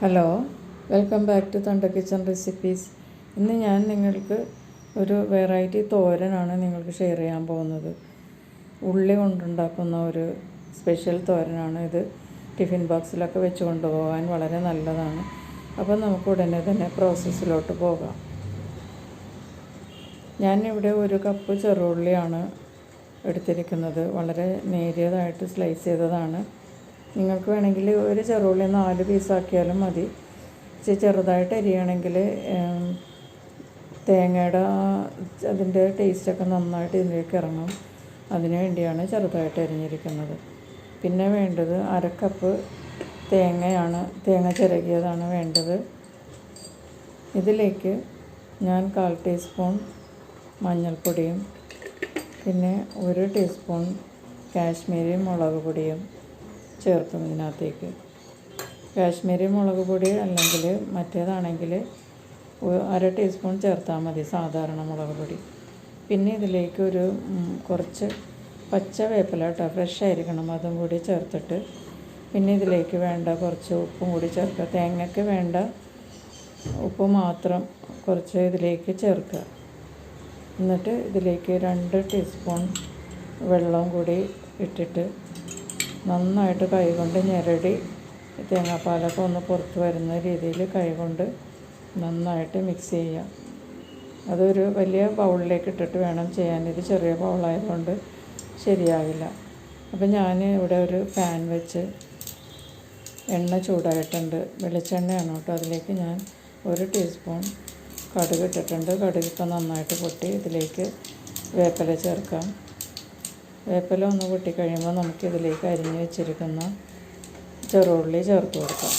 Hello, welcome back to തണ്ട kitchen recipes. ഇന്ന് ഞാൻ നിങ്ങൾക്ക് ഒരു വെറൈറ്റി തോരനാണ് നിങ്ങൾക്ക് ഷെയർ ചെയ്യാൻ പോകുന്നത്. ഉള്ളി കൊണ്ടുണ്ടാക്കുന്ന ഒരു സ്പെഷ്യൽ തോരനാണ് ഇത്. ടിഫിൻ ബോക്സിലൊക്കെ വെച്ച് കൊണ്ടുപോകാൻ വളരെ നല്ലതാണ്. അപ്പോൾ നമുക്ക് ഉടനെ തന്നെ പ്രോസസ്സിലോട്ട് പോകാം. ഞാനിവിടെ 1 കപ്പ് ചെറുള്ളിയാണ് എടുത്തിരിക്കുന്നത്. വളരെ നേരിയതായിട്ട് സ്ലൈസ് ചെയ്തതാണ്. നിങ്ങൾക്ക് വേണമെങ്കിൽ ഒരു ചെറുള്ളി 4 പീസാക്കിയാലും മതി. ചെറുതായിട്ട് അരിയണമെങ്കിൽ തേങ്ങയുടെ അതിൻ്റെ ടേസ്റ്റൊക്കെ നന്നായിട്ട് ഇതിലേക്ക് ഇറങ്ങും. അതിനു വേണ്ടിയാണ് ചെറുതായിട്ട് അരിഞ്ഞിരിക്കുന്നത്. പിന്നെ വേണ്ടത് 1/2 കപ്പ് തേങ്ങയാണ്. തേങ്ങ ചിരകിയതാണ് വേണ്ടത്. ഇതിലേക്ക് ഞാൻ 1/4 ടീസ്പൂൺ മഞ്ഞൾപ്പൊടിയും പിന്നെ 1 ടീസ്പൂൺ കാശ്മീരി മുളക് പൊടിയും ചേർക്കും ഇതിനകത്തേക്ക്. കാശ്മീരി മുളക് പൊടി അല്ലെങ്കിൽ മറ്റേതാണെങ്കിൽ 1/2 ടീസ്പൂൺ ചേർത്താൽ മതി, സാധാരണ മുളക് പൊടി. പിന്നെ ഇതിലേക്ക് കുറച്ച് പച്ച വേപ്പില കേട്ടോ, ഫ്രഷ് ആയിരിക്കണം, അതും കൂടി ചേർത്തിട്ട് പിന്നെ ഇതിലേക്ക് വേണ്ട കുറച്ച് ഉപ്പും കൂടി ചേർക്കുക. തേങ്ങയ്ക്ക് വേണ്ട ഉപ്പ് മാത്രം കുറച്ച് ഇതിലേക്ക് ചേർക്കുക. എന്നിട്ട് ഇതിലേക്ക് 2 ടീസ്പൂൺ വെള്ളം കൂടി ഇട്ടിട്ട് നന്നായിട്ട് കൈകൊണ്ട് ഞെരടി തേങ്ങാപ്പാലൊക്കെ ഒന്ന് പുറത്ത് വരുന്ന രീതിയിൽ കൈകൊണ്ട് നന്നായിട്ട് മിക്സ് ചെയ്യുക. അതൊരു വലിയ ബൗളിലേക്ക് ഇട്ടിട്ട് വേണം ചെയ്യാൻ. ഇത് ചെറിയ ബൗളായതുകൊണ്ട് ശരിയാവില്ല. അപ്പം ഞാൻ ഇവിടെ ഒരു പാൻ വെച്ച് എണ്ണ ചൂടായിട്ടുണ്ട്. വെളിച്ചെണ്ണയാണ് കേട്ടോ. അതിലേക്ക് ഞാൻ 1 ടീസ്പൂൺ കടുക് ഇട്ടിട്ടുണ്ട്. കടുകൊക്കെ നന്നായിട്ട് പൊട്ടി ഇതിലേക്ക് വേപ്പില ചേർക്കാം. വേപ്പില ഒന്ന് പൊട്ടിക്കഴിയുമ്പോൾ നമുക്കിതിലേക്ക് അരിഞ്ഞ് വെച്ചിരിക്കുന്ന ചെറുള്ളി ചേർത്ത് കൊടുക്കാം.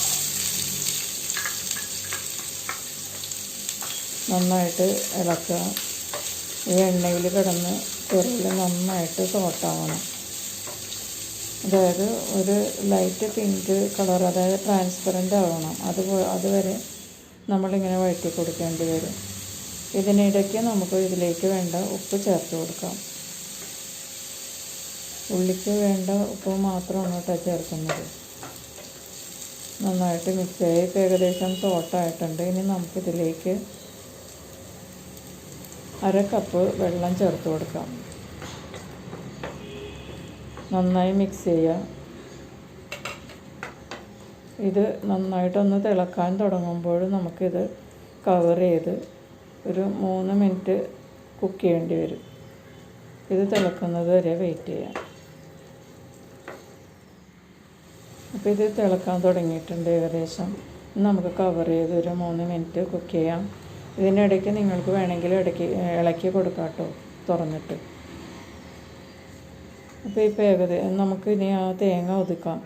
നന്നായിട്ട് ഇളക്കുക. ഈ എണ്ണയിൽ കിടന്ന് ചെറുള്ളി നന്നായിട്ട് സോട്ടാവണം. അതായത് ഒരു ലൈറ്റ് പിങ്ക് കളർ, അതായത് ട്രാൻസ്പെറൻ്റ് ആവണം. അതുവരെ നമ്മളിങ്ങനെ വഴറ്റി കൊടുക്കേണ്ടി വരും. ഇതിനിടയ്ക്ക് നമുക്ക് ഇതിലേക്ക് വേണ്ട ഉപ്പ് ചേർത്ത് കൊടുക്കാം. ഉള്ളിക്ക് വേണ്ട ഉപ്പ് മാത്രമാണ് കേട്ടോ ചേർക്കുന്നത്. നന്നായിട്ട് മിക്സ് ചെയ്ത് ഇപ്പോൾ ഏകദേശം സോട്ടായിട്ടുണ്ട്. ഇനി നമുക്കിതിലേക്ക് 1/2 കപ്പ് വെള്ളം ചേർത്ത് കൊടുക്കാം. നന്നായി മിക്സ് ചെയ്യുക. ഇത് നന്നായിട്ടൊന്ന് തിളക്കാൻ തുടങ്ങുമ്പോൾ നമുക്കിത് കവർ ചെയ്ത് ഒരു 3 മിനിറ്റ് കുക്ക് ചെയ്യേണ്ടി വരും. ഇത് തിളക്കുന്നത് വരെ വെയിറ്റ് ചെയ്യാം. അപ്പോൾ ഇത് തിളക്കാൻ തുടങ്ങിയിട്ടുണ്ട് ഏകദേശം. നമുക്ക് കവർ ചെയ്ത് ഒരു 3 മിനിറ്റ് കുക്ക് ചെയ്യാം. ഇതിനിടയ്ക്ക് നിങ്ങൾക്ക് വേണമെങ്കിൽ ഇളക്കി കൊടുക്കാം കേട്ടോ, തുറന്നിട്ട്. അപ്പോൾ ഇപ്പോൾ ഏകദേശം നമുക്കിനി ആ തേങ്ങ ഒതുക്കാം.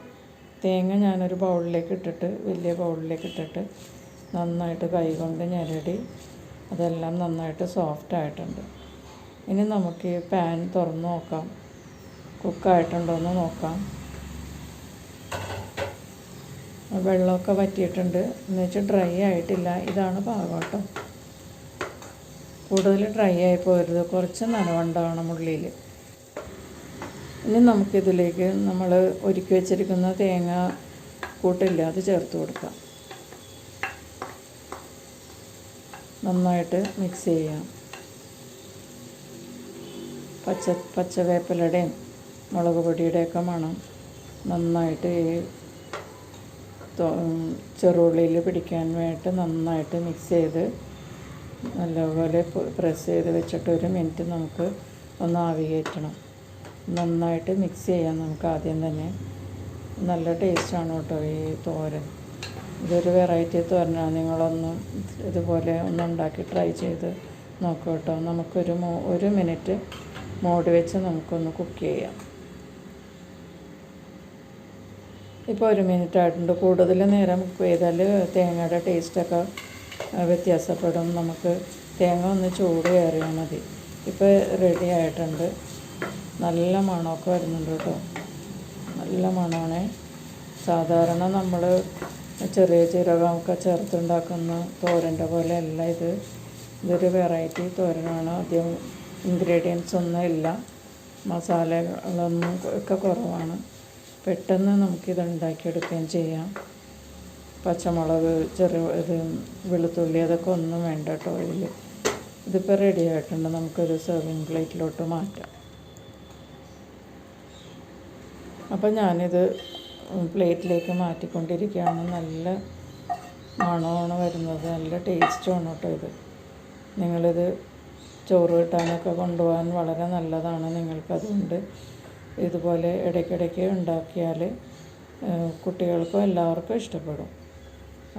തേങ്ങ ഞാനൊരു ബൗളിലേക്ക് ഇട്ടിട്ട്, വലിയ ബൗളിലേക്ക് ഇട്ടിട്ട് നന്നായിട്ട് കൈകൊണ്ട് ഞെരടി അതെല്ലാം നന്നായിട്ട് സോഫ്റ്റായിട്ടുണ്ട്. ഇനി നമുക്ക് ഈ പാൻ തുറന്ന് നോക്കാം, കുക്കായിട്ടുണ്ടോയെന്ന് നോക്കാം. വെള്ളമൊക്കെ വറ്റിയിട്ടുണ്ട്, എന്ന് വെച്ചാൽ ഡ്രൈ ആയിട്ടില്ല. ഇതാണ് പാകം കേട്ടോ. കൂടുതൽ ഡ്രൈ ആയി പോരുത്, കുറച്ച് നനവുണ്ടാവണം ഉള്ളിയിൽ. ഇനി നമുക്കിതിലേക്ക് നമ്മൾ ഒരുക്കി വെച്ചിരിക്കുന്ന തേങ്ങ കൂട്ടില്ല, അത് ചേർത്ത് കൊടുക്കാം. നന്നായിട്ട് മിക്സ് ചെയ്യാം. പച്ചവേപ്പിലയുടെയും മുളക് പൊടിയുടെയൊക്കെ മണം നന്നായിട്ട് ഈ ചെറുള്ളിയിൽ പിടിക്കാൻ വേണ്ടിയിട്ട് നന്നായിട്ട് മിക്സ് ചെയ്ത് നല്ലപോലെ പ്രസ് ചെയ്ത് വെച്ചിട്ട് 1 മിനിറ്റ് നമുക്ക് ഒന്ന് ആവി കയറ്റണം. നന്നായിട്ട് മിക്സ് ചെയ്യാം നമുക്ക് ആദ്യം തന്നെ. നല്ല ടേസ്റ്റാണ് കേട്ടോ ഈ തോരൻ. ഇതൊരു വെറൈറ്റി തോരനാണ്. നിങ്ങളൊന്നും ഇതുപോലെ ഉണ്ടാക്കി ട്രൈ ചെയ്ത് നോക്കുക കേട്ടോ. നമുക്കൊരു 1 മിനിറ്റ് മൂടി വെച്ച് നമുക്കൊന്ന് കുക്ക് ചെയ്യാം. ഇപ്പോൾ 1 മിനിറ്റ് ആയിട്ടുണ്ട്. കൂടുതൽ നേരം കുക്ക് ചെയ്താൽ തേങ്ങയുടെ ടേസ്റ്റൊക്കെ വ്യത്യാസപ്പെടും. നമുക്ക് തേങ്ങ ഒന്ന് ചൂട് കയറിയാൽ മതി. ഇപ്പോൾ റെഡി ആയിട്ടുണ്ട്. നല്ല മണമൊക്കെ വരുന്നുണ്ട് കേട്ടോ. നല്ല മണമാണ്. സാധാരണ നമ്മൾ ചെറിയ ജീരകമൊക്കെ ചേർത്തുണ്ടാക്കുന്ന തോരൻ്റെ പോലെ അല്ല ഇത്. ഇതൊരു വെറൈറ്റി തോരനാണ്. ആദ്യം ഇൻഗ്രീഡിയൻസ് ഒന്നും ഇല്ല, മസാലകളൊന്നും ഒക്കെ കുറവാണ്. പെട്ടെന്ന് നമുക്കിത് ഉണ്ടാക്കിയെടുക്കുകയും ചെയ്യാം. പച്ചമുളക്, ഇത് വെളുത്തുള്ളി അതൊക്കെ ഒന്നും വേണ്ട കേട്ടോ ഇതിൽ. ഇതിപ്പോൾ റെഡി ആയിട്ടുണ്ട്. നമുക്കൊരു സെർവിങ് പ്ലേറ്റിലോട്ട് മാറ്റാം. അപ്പം ഞാനിത് പ്ലേറ്റിലേക്ക് മാറ്റിക്കൊണ്ടിരിക്കുകയാണ്. നല്ല മണമാണ് വരുന്നത്, നല്ല ടേസ്റ്റുമാണ് കേട്ടോ ഇത്. നിങ്ങളിത് ചോറ് കിട്ടാനൊക്കെ കൊണ്ടുപോകാൻ വളരെ നല്ലതാണ്. നിങ്ങൾക്കതുകൊണ്ട് ഇതുപോലെ ഇടയ്ക്കിടയ്ക്ക് ഉണ്ടാക്കിയാൽ കുട്ടികൾക്കും എല്ലാവർക്കും ഇഷ്ടപ്പെടും.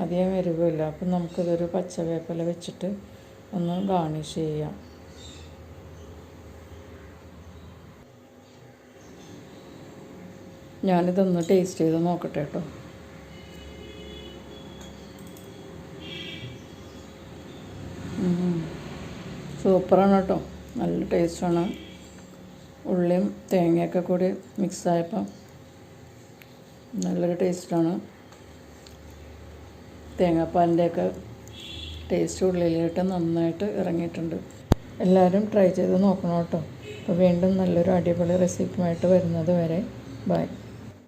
അധികം എരിവില്ല. അപ്പം നമുക്കിതൊരു പച്ചവേപ്പില വെച്ചിട്ട് ഒന്ന് ഗാർണിഷ് ചെയ്യാം. ഞാനിതൊന്ന് ടേസ്റ്റ് ചെയ്ത് നോക്കട്ടെ കേട്ടോ. സൂപ്പറാണ് കേട്ടോ, നല്ല ടേസ്റ്റാണ്. ഉള്ളിയും തേങ്ങയൊക്കെ കൂടി മിക്സായപ്പോൾ നല്ലൊരു ടേസ്റ്റാണ്. തേങ്ങാപ്പാലിൻ്റെയൊക്കെ ടേസ്റ്റ് ഉള്ളിലായിട്ട് നന്നായിട്ട് ഇറങ്ങിയിട്ടുണ്ട്. എല്ലാവരും ട്രൈ ചെയ്ത് നോക്കണം കേട്ടോ. അപ്പോൾ വീണ്ടും നല്ലൊരു അടിപൊളി റെസിപ്പിയുമായിട്ട് വരുന്നത് വരെ ബൈ.